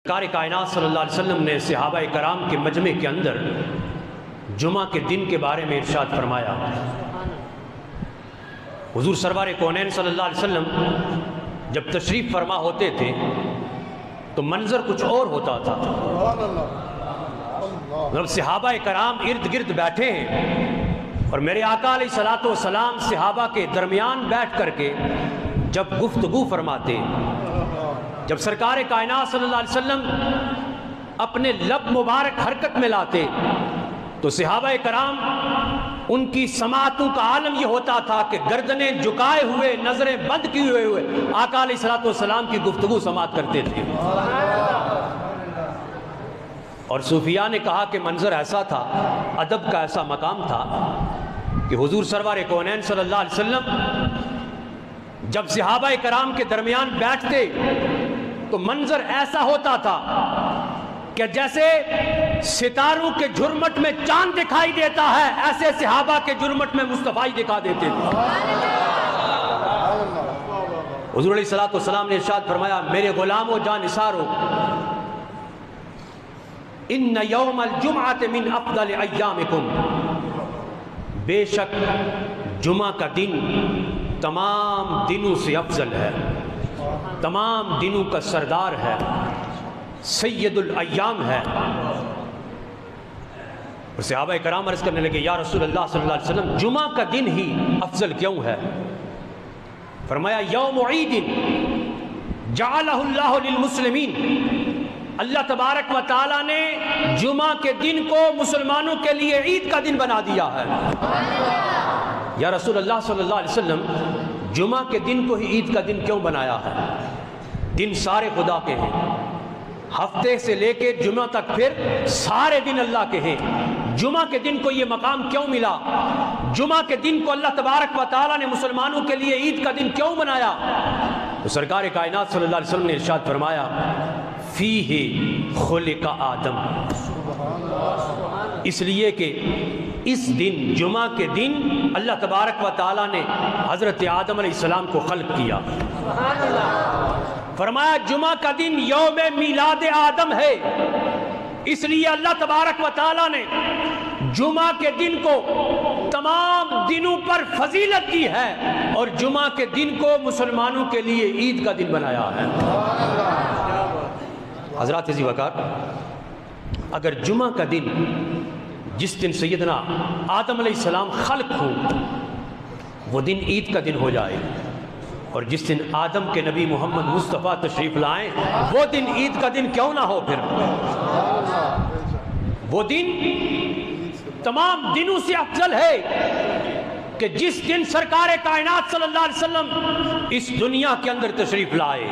سرکار کائنات صلی اللہ علیہ وسلم نے صحابہ کرام کے مجمع کے اندر جمعہ کے دن کے بارے میں ارشاد فرمایا۔ حضور سرور کونین صلی اللہ علیہ وسلم جب تشریف فرما ہوتے تھے تو منظر کچھ اور ہوتا تھا۔ جب صحابہ کرام ارد گرد بیٹھے ہیں اور میرے آقا علیہ الصلوۃ والسلام صحابہ کے درمیان بیٹھ کر کے جب گفتگو فرماتے، جب سرکار کائنات صلی اللہ علیہ وسلم اپنے لب مبارک حرکت میں لاتے تو صحابہ کرام ان کی سماعتوں کا عالم یہ ہوتا تھا کہ گردنیں جھکائے ہوئے، نظریں بند کیے ہوئے آقا علیہ الصلوۃ والسلام کی گفتگو سماعت کرتے تھے۔ اور صوفیاء نے کہا کہ منظر ایسا تھا، ادب کا ایسا مقام تھا کہ حضور سرور کونین صلی اللہ علیہ وسلم جب صحابہ کرام کے درمیان بیٹھتے تو منظر ایسا ہوتا تھا کہ جیسے ستاروں کے جھرمٹ میں چاند دکھائی دیتا ہے، ایسے صحابہ کے جھرمٹ میں مصطفی دکھا دیتے تھے۔ حضور علیہ الصلوۃ والسلام نے ارشاد فرمایا، میرے غلامو جانثارو، ان یوم الجمعۃ من افضل ایامکم، بے شک جمعہ کا دن تمام دنوں سے افضل ہے، تمام دنوں کا سردار ہے، سید الایام ہے۔ اور صحابہ کرام عرض کرنے لگے، یا رسول اللہ صلی اللہ علیہ وسلم جمعہ کا دن ہی افضل کیوں ہے؟ فرمایا، یوم عید جعلہ اللہ للمسلمین، اللہ تبارک و تعالی نے جمعہ کے دن کو مسلمانوں کے لیے عید کا دن بنا دیا ہے۔ یا رسول اللہ صلی اللہ علیہ وسلم جمعہ کے دن کو ہی عید کا دن کیوں بنایا ہے؟ دن سارے خدا کے ہیں، ہفتے سے لے کے جمعہ تک پھر سارے دن اللہ کے ہیں، جمعہ کے دن کو یہ مقام کیوں ملا؟ جمعہ کے دن کو اللہ تبارک و تعالی نے مسلمانوں کے لیے عید کا دن کیوں بنایا؟ تو سرکار کائنات صلی اللہ علیہ وسلم نے ارشاد فرمایا، فیہ خلق آدم، اس لیے کہ اس دن جمعہ کے دن اللہ تبارک و تعالی نے حضرت آدم علیہ السلام کو خلق کیا۔ فرمایا جمعہ کا دن یوم میلاد آدم ہے، اس لیے اللہ تبارک و تعالی نے جمعہ کے دن کو تمام دنوں پر فضیلت دی ہے اور جمعہ کے دن کو مسلمانوں کے لیے عید کا دن بنایا ہے۔ حضرات عزیز وقار، اگر جمعہ کا دن جس دن سیدنا آدم علیہ السلام خلق ہو وہ دن عید کا دن ہو جائے، اور جس دن آدم کے نبی محمد مصطفیٰ تشریف لائیں وہ دن عید کا دن کیوں نہ ہو؟ پھر وہ دن تمام دنوں سے افضل ہے کہ جس دن سرکار کائنات صلی اللہ علیہ وسلم اس دنیا کے اندر تشریف لائے۔